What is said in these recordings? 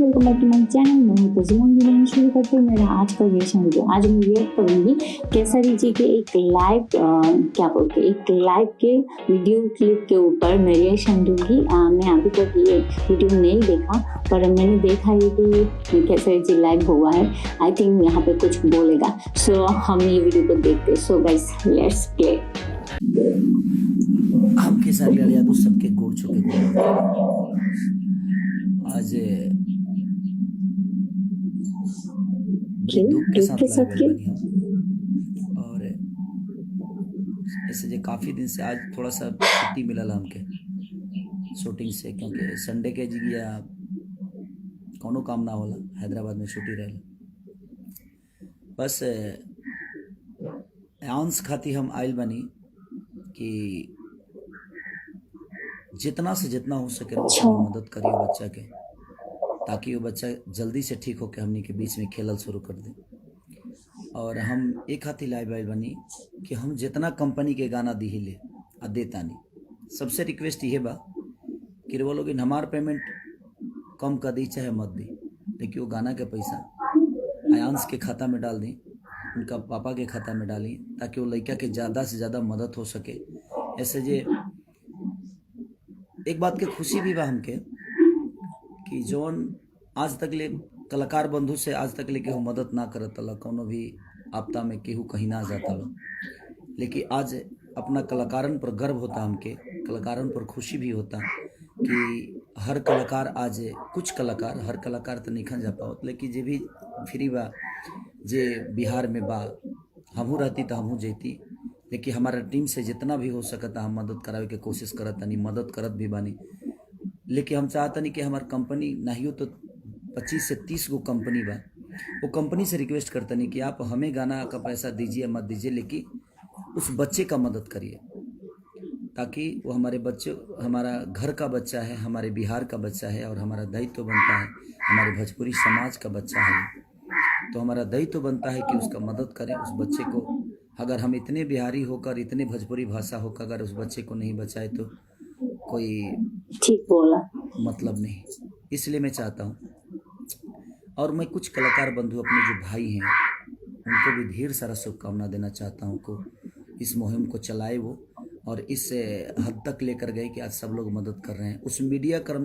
Welcome back to my channel. मैं हूं तज़ीमोन। Video शुरू करते हैं मेरा आज का रिएक्शन वीडियो। आज मैं रिएक्ट करूंगी केसरी जी के एक लाइव एक लाइव के वीडियो क्लिप के ऊपर मैं रिएक्शन दूंगी। मैं अभी तक ये वीडियो नहीं देखा, पर मैंने देखा है कि केसरी जी लाइव हुआ है। आई थिंक यहाँ पे कुछ बोलेगा, सो हम ये वीडियो को देखते। So guys let's play. हम खेसारी लाल यादव सबके गोड़ छू के आज बड़ी दुख के साथ लाइव बनी हम। और ऐसे जो काफ़ी दिन से आज थोड़ा सा छुट्टी मिलल हमके शूटिंग से, क्योंकि संडे के जिया कोनो काम ना होला, हैदराबाद में छुट्टी रहे। बस आंस खाती हम आयल बनी कि जितना से जितना हो सके मदद करिए बच्चा के, ताकि वो बच्चा जल्दी से ठीक होकर हमनी के बीच में खेलल शुरू कर दे। और हम एक हाथी लाइव आइल बनी कि हम जितना कंपनी के गाना दी ले आ देता नहीं। सबसे रिक्वेस्ट ये बा कि वो लोग हमार पेमेंट कम कर दी चाहे मत दी, लेकिन वो गाना के पैसा आयांश के खाता में डाल दी, उनका पापा के खाता में डाली, ताकि वो लड़का के ज़्यादा से ज़्यादा मदद हो सके। ऐसे जे एक बात के खुशी भी बा हमके कि जौन आज तक ले कलाकार बंधु से आज तक ले केहू मदद ना करत ला, कोनो भी आपदा में केहू कहीं ना जाता ला, लेकिन आज अपना कलाकारन पर गर्व होता, हमके कलाकारन पर खुशी भी होता कि हर कलाकार आज कुछ कलाकार, हर कलाकार तो नहीं जा पाओ, लेकिन जे भी फ्री बा, जे बिहार में बा, हमहू रहती तो हमहू जैती, लेकिन हमारा टीम से जितना भी हो सकता हम मदद करावे के कोशिश करत नहीं, मदद करत भी बानी। लेकिन हम चाहता नहीं कि हमार कंपनी नहीं हो तो 25 से 30 गो कंपनी बा, वो कंपनी से रिक्वेस्ट करता नहीं कि आप हमें गाना का पैसा दीजिए मत दीजिए, लेकिन उस बच्चे का मदद करिए, ताकि वो हमारे बच्चे, हमारा घर का बच्चा है, हमारे बिहार का बच्चा है, और हमारा दायित्व तो बनता है, हमारे भोजपुरी समाज का बच्चा है, तो हमारा दायित्व तो बनता है कि उसका मदद करें उस बच्चे को। अगर हम इतने बिहारी होकर, इतने भोजपुरी भाषा होकर अगर उस बच्चे को नहीं बचाए तो कोई ठीक बोला मतलब नहीं। इसलिए मैं चाहता हूँ, और मैं कुछ कलाकार बंधु अपने जो भाई हैं उनको भी ढेर सारा शुभकामना देना चाहता हूँ को इस मुहिम को चलाए वो, और इस हद तक लेकर गए कि आज सब लोग मदद कर रहे हैं। उस मीडिया कर्म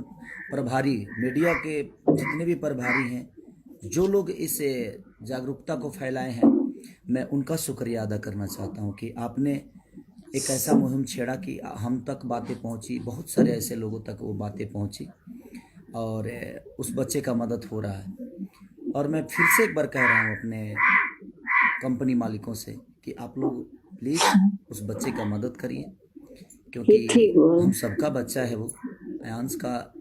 प्रभारी, मीडिया के जितने भी प्रभारी हैं, जो लोग इस जागरूकता को फैलाए हैं, मैं उनका शुक्रिया अदा करना चाहता हूँ कि आपने एक ऐसा मुहिम छेड़ा कि हम तक बातें पहुँची, बहुत सारे ऐसे लोगों तक वो बातें पहुँची, और उस बच्चे का मदद हो रहा है। और मैं फिर से एक बार कह रहा हूँ अपने कंपनी मालिकों से कि आप लोग प्लीज़ उस बच्चे का मदद करिए, क्योंकि हम सबका बच्चा है वो। आयांश का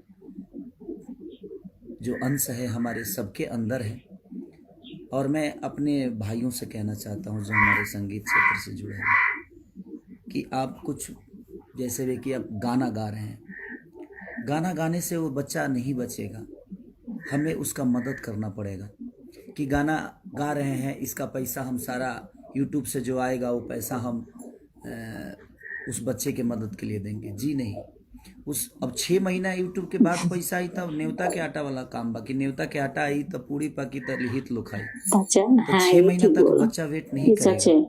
जो अंश है हमारे सबके अंदर है। और मैं अपने भाइयों से कहना चाहता हूँ जो हमारे संगीत क्षेत्र से जुड़े हैं, कि आप कुछ जैसे भी कि आप गाना गा रहे हैं, गाना गाने से वो बच्चा नहीं बचेगा, हमें उसका मदद करना पड़ेगा। कि गाना गा रहे हैं, इसका पैसा हम सारा यूट्यूब से जो आएगा वो पैसा हम उस बच्चे के मदद के लिए देंगे, जी नहीं। उस अब 6 महीना यूट्यूब के बाद पैसा आई तब नेवता के आटा वाला काम, बाकी नेवता के आटा आई तो पूरी पकी तो लिहित लो खाई, तो 6 महीना तक बच्चा वेट नहीं करेगा,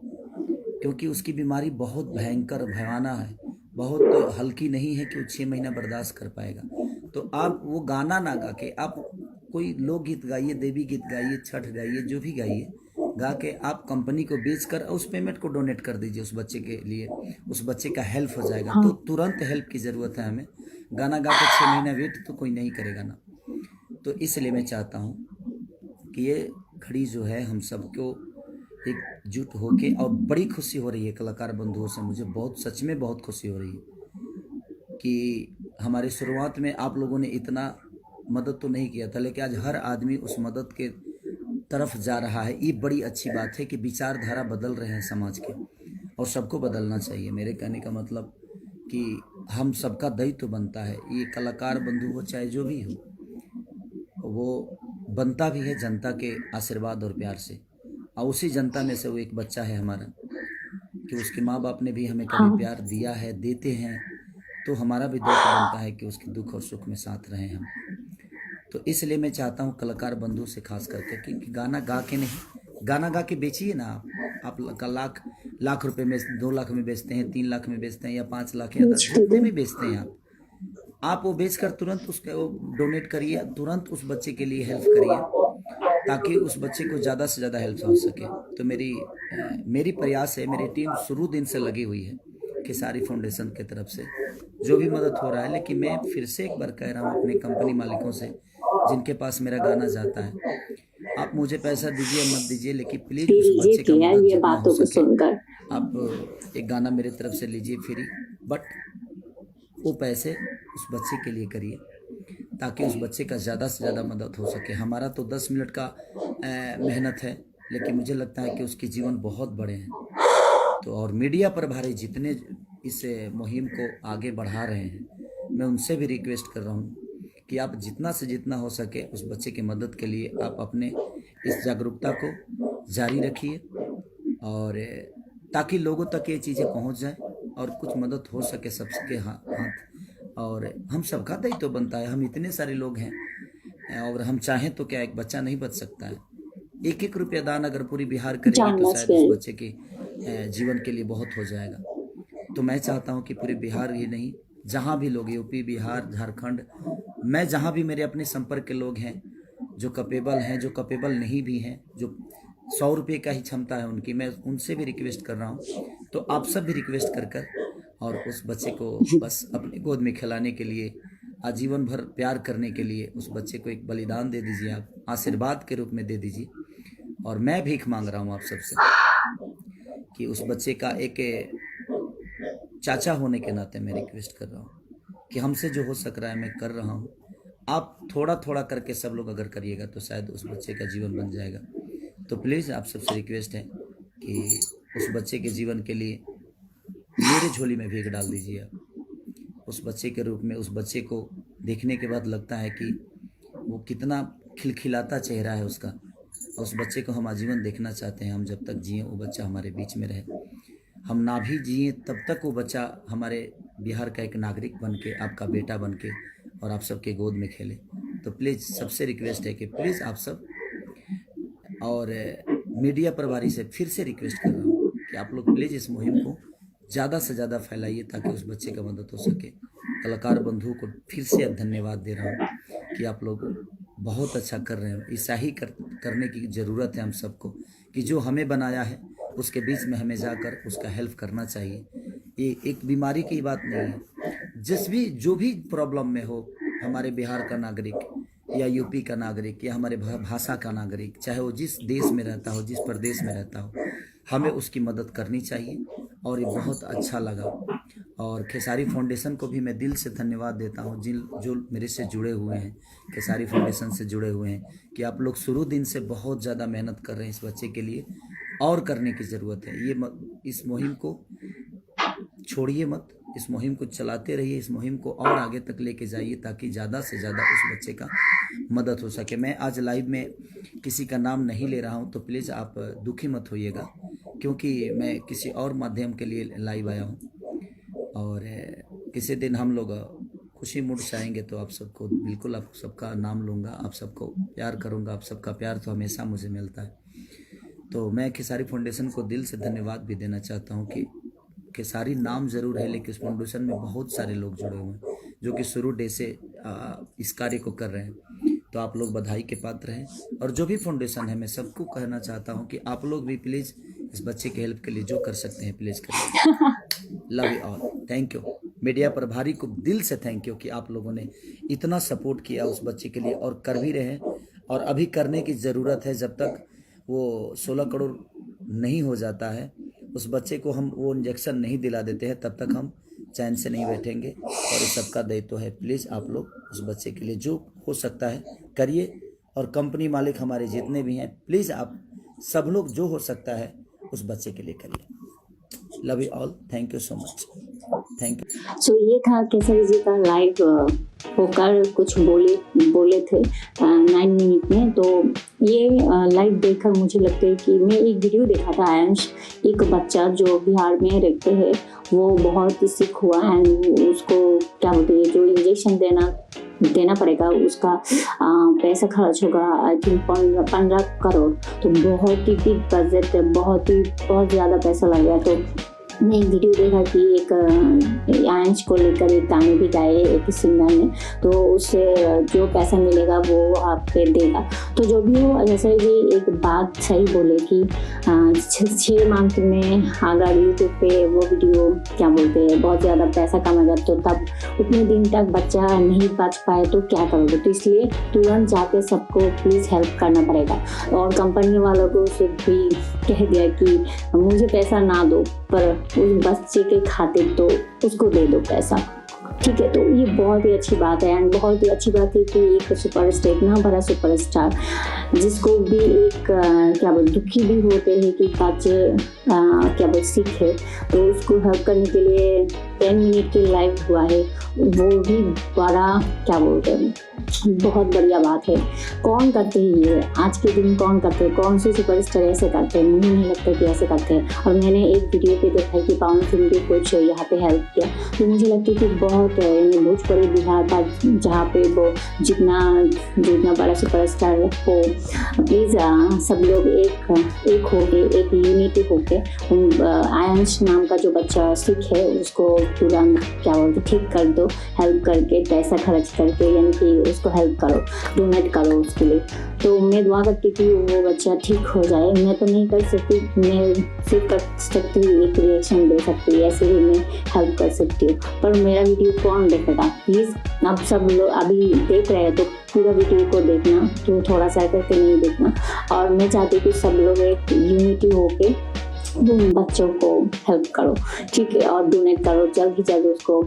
क्योंकि उसकी बीमारी बहुत भयंकर भयाना है, बहुत हल्की नहीं है कि वो 6 महीना बर्दाश्त कर पाएगा। तो आप वो गाना ना गा के आप कोई लोकगीत गाइए, देवी गीत गाइए, छठ गाइए, जो भी गाइए, गा के आप कंपनी को बेचकर उस पेमेंट को डोनेट कर दीजिए उस बच्चे के लिए, उस बच्चे का हेल्प हो जाएगा। तो तुरंत हेल्प की ज़रूरत है हमें, गाना गा के 6 महीना वेट तो कोई नहीं करेगा ना। तो इसलिए मैं चाहता हूँ कि ये घड़ी जो है हम सबको एकजुट होके, और बड़ी खुशी हो रही है कलाकार बंधुओं से, मुझे बहुत सच में बहुत खुशी हो रही है कि हमारे शुरुआत में आप लोगों ने इतना मदद तो नहीं किया था, लेकिन आज हर आदमी उस मदद के तरफ जा रहा है। ये बड़ी अच्छी बात है कि विचारधारा बदल रहे हैं समाज के, और सबको बदलना चाहिए। मेरे कहने का मतलब कि हम सबका दायित्व तो बनता है, ये कलाकार बंधु हो चाहे जो भी हो, वो बनता भी है जनता के आशीर्वाद और प्यार से, और उसी जनता में से वो एक बच्चा है हमारा, कि उसके माँ बाप ने भी हमें कभी प्यार दिया है, देते हैं, तो हमारा भी दायित्व बनता है कि उसके दुख और सुख में साथ रहें हम। तो इसलिए मैं चाहता हूँ कलाकार बंधु से खास करके कि गाना गा के नहीं, गाना गा के बेचिए ना आप लाख रुपए में 2 लाख में बेचते हैं, 3 लाख में बेचते हैं, या 5 लाख या 10, जितने में बेचते हैं आप वो बेचकर तुरंत उसके वो डोनेट करिए, तुरंत उस बच्चे के लिए हेल्प करिए ताकि उस बच्चे को ज़्यादा से ज़्यादा हेल्प हो सके। तो मेरी प्रयास है, मेरी टीम शुरू दिन से लगी हुई है खेसारी फाउंडेशन की तरफ से जो भी मदद हो रहा है। लेकिन मैं फिर से एक बार कह रहा हूँ अपने कंपनी मालिकों से जिनके पास मेरा गाना जाता है, आप मुझे पैसा दीजिए मत दीजिए, लेकिन प्लीज उस बच्चे का मदद जितना हो सके आप एक गाना मेरे तरफ से लीजिए फ्री, बट वो पैसे उस बच्चे के लिए करिए ताकि उस बच्चे का ज़्यादा से ज़्यादा मदद हो सके। हमारा तो 10 मिनट का मेहनत है, लेकिन मुझे लगता है कि उसके जीवन बहुत बड़े हैं। तो और मीडिया प्रभारी जितने इस मुहिम को आगे बढ़ा रहे हैं, मैं उनसे भी रिक्वेस्ट कर रहा हूँ कि आप जितना से जितना हो सके उस बच्चे की मदद के लिए आप अपने इस जागरूकता को जारी रखिए, और ताकि लोगों तक ये चीज़ें पहुँच जाएं और कुछ मदद हो सके सबके हाथ। और हम सबका दायित्व तो बनता है, हम इतने सारे लोग हैं और हम चाहें तो क्या एक बच्चा नहीं बच सकता है। 1-1 रुपया दान अगर पूरी बिहार करेगी तो शायद उस बच्चे के जीवन के लिए बहुत हो जाएगा। तो मैं चाहता हूं कि पूरे बिहार ही नहीं, जहां भी लोग, यूपी, बिहार, झारखंड, मैं जहां भी मेरे अपने संपर्क के लोग हैं जो कैपेबल हैं, जो कैपेबल नहीं भी हैं, जो 100 रुपये का ही क्षमता है उनकी, मैं उनसे भी रिक्वेस्ट कर रहा हूँ। तो आप सब भी रिक्वेस्ट कर और उस बच्चे को बस अपनी गोद में खिलाने के लिए, आजीवन भर प्यार करने के लिए उस बच्चे को एक बलिदान दे दीजिए, आप आशीर्वाद के रूप में दे दीजिए। और मैं भीख मांग रहा हूँ आप सबसे कि उस बच्चे का एक चाचा होने के नाते मैं रिक्वेस्ट कर रहा हूँ कि हमसे जो हो सक रहा है मैं कर रहा हूँ। आप थोड़ा थोड़ा करके सब लोग अगर करिएगा तो शायद उस बच्चे का जीवन बन जाएगा। तो प्लीज़ आप सबसे रिक्वेस्ट है कि उस बच्चे के जीवन के लिए मेरे झोली में भीख डाल दीजिए आप। उस बच्चे के रूप में उस बच्चे को देखने के बाद लगता है कि वो कितना खिलखिलाता चेहरा है उसका, उस बच्चे को हम आजीवन देखना चाहते हैं। हम जब तक जिए वो बच्चा हमारे बीच में रहे, हम ना भी जिए तब तक वो बच्चा हमारे बिहार का एक नागरिक बन के, आपका बेटा बन के और आप सबके गोद में खेले। तो प्लीज़ सबसे रिक्वेस्ट है कि प्लीज़ आप सब, और मीडिया प्रभारी से फिर से रिक्वेस्ट कर रहा हूँ कि आप लोग प्लीज़ इस मुहिम को ज़्यादा से ज़्यादा फैलाइए ताकि उस बच्चे का मदद हो सके। कलाकार बंधुओं को फिर से अब धन्यवाद दे रहा हूँ कि आप लोग बहुत अच्छा कर रहे हैं। ऐसा ही करने की ज़रूरत है हम सबको कि जो हमें बनाया है उसके बीच में हमें जाकर उसका हेल्प करना चाहिए। ये एक बीमारी की बात नहीं है, जो भी प्रॉब्लम में हो, हमारे बिहार का नागरिक या यूपी का नागरिक या हमारे भाषा का नागरिक, चाहे वो जिस देश में रहता हो, जिस प्रदेश में रहता हो, हमें उसकी मदद करनी चाहिए। और ये बहुत अच्छा लगा। और खेसारी फाउंडेशन को भी मैं दिल से धन्यवाद देता हूँ जो मेरे से जुड़े हुए हैं, खेसारी फाउंडेशन से जुड़े हुए हैं, कि आप लोग शुरू दिन से बहुत ज़्यादा मेहनत कर रहे हैं इस बच्चे के लिए, और करने की ज़रूरत है। इस मुहिम को छोड़िए मत, इस मुहिम को चलाते रहिए, इस मुहिम को और आगे तक लेके जाइए ताकि ज़्यादा से ज़्यादा उस बच्चे का मदद हो सके। मैं आज लाइव में किसी का नाम नहीं ले रहा हूं, तो प्लीज़ आप दुखी मत होइएगा, क्योंकि मैं किसी और माध्यम के लिए लाइव आया हूं। और किसी दिन हम लोग खुशी मूड से आएंगे तो आप सबको बिल्कुल, आप सबका नाम लूँगा, आप सबको प्यार करूँगा। आप सबका प्यार तो हमेशा मुझे मिलता है। तो मैं खेसारी फाउंडेशन को दिल से धन्यवाद भी देना चाहता हूँ कि खेसारी नाम ज़रूर है, लेकिन इस फाउंडेशन में बहुत सारे लोग जुड़े हुए हैं जो कि शुरू डे से इस कार्य को कर रहे हैं। तो आप लोग बधाई के पात्र हैं। और जो भी फाउंडेशन है, मैं सबको कहना चाहता हूँ कि आप लोग भी प्लीज़ इस बच्चे के हेल्प के लिए जो कर सकते हैं प्लीज़ करिए। Love you all, thank you. Media प्रभारी को दिल से थैंक यू कि आप लोगों ने इतना सपोर्ट किया उस बच्चे के लिए, और कर भी रहे हैं, और अभी करने की ज़रूरत है। जब तक वो 16 करोड़ नहीं हो जाता है, उस बच्चे को हम वो इंजेक्शन नहीं दिला देते हैं, तब तक हम चैन से नहीं बैठेंगे। और इस सबका दायित्व है, प्लीज़ आप लोग उस बच्चे के लिए जो हो सकता है करिए। और कंपनी मालिक हमारे जितने भी हैं, प्लीज़ आप सब लोग जो हो सकता है उस बच्चे के लिए करिए। Love you all, thank you so much, thank you. So ये था केसरी जी का लाइव होकर कुछ बोले थे 9 मिनट में। तो ये लाइव देखकर मुझे लगता है कि मैं एक वीडियो देखा था आयंश, एक बच्चा जो बिहार में रहते हैं, वो बहुत ही सिक हुआ एंड उसको क्या बोलते हैं, जो इंजेक्शन देना देना पड़ेगा, उसका पैसा खर्च होगा आई थिंक 15 करोड़। तो बहुत ही बिग बजट है, बहुत ज़्यादा पैसा लगेगा। तो मैं एक वीडियो देखा कि एक आयंश को लेकर एक गाने भी गाए एक सिंगर ने, तो उससे जो पैसा मिलेगा वो आप पे देगा। तो जो भी हो, जैसे कि एक बात सही बोले कि 6 मंथ में अगर यूट्यूब पे वो वीडियो क्या बोलते हैं बहुत ज़्यादा पैसा कमाएगा, तो तब उतने दिन तक बच्चा नहीं बच पाए तो क्या करोगे। तो इसलिए तुरंत जाके सबको प्लीज़ हेल्प करना पड़ेगा। और कंपनी वालों को उसे भी कह दिया कि मुझे पैसा ना दो, पर उस बच्चे के खातिर तो उसको दे दो पैसा, ठीक है। तो ये बहुत ही अच्छी बात है। एंड बहुत ही अच्छी बात है कि एक सुपरस्टार, इतना बड़ा सुपरस्टार जिसको भी एक क्या बोल दुखी भी होते हैं कि बच्चे क्या बोल सीखे, तो उसको हेल्प करने के लिए 10 मिनट की लाइव हुआ है, वो भी बड़ा क्या बोलते हैं बहुत बढ़िया बात है। कौन करते हैं ये आज के दिन, कौन करते हैं, कौन से सुपरस्टार ऐसे करते हैं? मुझे नहीं लगता कि ऐसे करते हैं। और मैंने एक वीडियो पे देखा कि पवन सिंह भी कुछ यहाँ पे हेल्प किया, तो मुझे लगता है कि बहुत भोजपुरी बिहार का जहाँ पे वो जितना बड़ा सुपरस्टार हो, प्लीज़ सब लोग एक होके, एक यूनिटी होके आयंश नाम का जो बच्चा सिख है उसको तुरंत क्या बोलते ठीक कर दो, हेल्प करके पैसा खर्च करके, यानी कि उसको हेल्प करो, डोनेट करो उसके लिए। तो मैं दुआ करती कि वो बच्चा ठीक हो जाए। मैं तो नहीं कर सकती, मैं सिर्फ कर सकती हूँ एक रिएक्शन दे सकती हूँ, ऐसे ही मैं हेल्प कर सकती हूँ। पर मेरा वीडियो कौन देखेगा? प्लीज़ आप सब लोग अभी देख रहे हैं तो पूरा वीडियो को देखना, तो थोड़ा सा करके नहीं देखना। और मैं चाहती हूँ कि सब लोग एक यूनिटी होके बच्चों को हेल्प करो, ठीक है, और डोनेट करो जल्द ही जल्द उसको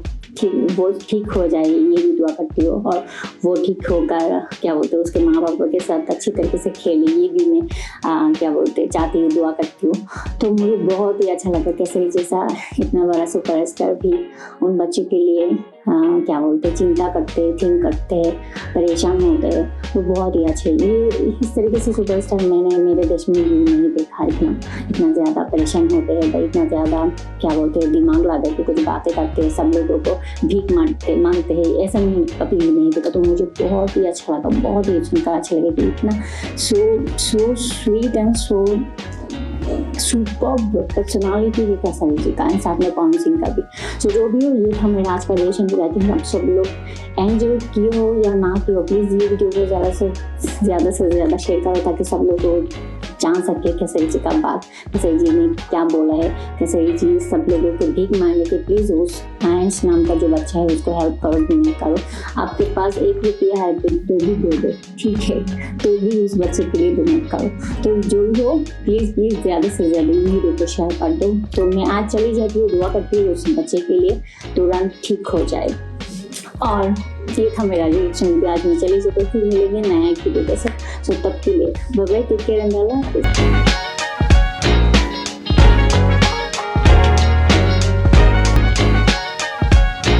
वो ठीक हो जाए, ये भी दुआ करती हूँ। और वो ठीक होकर क्या बोलते हैं उसके माँ बाप के साथ अच्छी तरीके से खेले, ये भी मैं क्या बोलते चाहती हूँ, दुआ करती हूँ। तो मुझे बहुत ही अच्छा लगा केसरी जैसा इतना बड़ा सुपरस्टार भी उन बच्चों के लिए क्या बोलते चिंता करते, थिंक करते, परेशान होते, तो बहुत ही अच्छे। ये इस तरीके से सुपरस्टार मैंने मेरे देश में भी नहीं देखा। इतना ज़्यादा परेशान होते हैं, इतना ज़्यादा क्या बोलते हैं दिमाग लगा के कुछ बातें करते हैं, सब लोगों को भीख मांगते हैं, ऐसा नहीं कभी भी नहीं देखा। तो मुझे बहुत ही अच्छा लगा, बहुत ही सुनकर अच्छा लगा कि इतना so sweet and so superb personality भी केसरी जी का, साथ में पवन सिंह का भी। सो जो भी हो, ये था मेरा आज का रिएक्शन। रहती हूँ आप सब लोग एंजॉय किए हो या ना किए हो, प्लीज़ ये वीडियो को ज़्यादा से ज़्यादा शेयर करो ताकि सब लोग जान सके केसरी जी का बात, केसरी जी ने क्या बोला है। केसरी जी सब लोगों को भीख मांगे कि प्लीज़ उस आयंश नाम का जो बच्चा है उसको हेल्प करो, डोनेट करो। आपके पास 1 रुपया है तो भी दे दो, ठीक है, तो भी उस बच्चे के लिए डोनेट करो। तो जो भी हो प्लीज़ ज़्यादा से ज़्यादा वीडियो को शेयर कर दो। तो मैं आज चली जाती हूँ, दुआ करती हूँ उस बच्चे के लिए तुरंत ठीक हो जाए। और ये था मेरा रिएक्शन। आज मैं चली जाती हूँ, फिर मिलेंगे नया एक वीडियो के साथ। सो तब के लिए bye bye, take care and अल्लाह हाफिज़।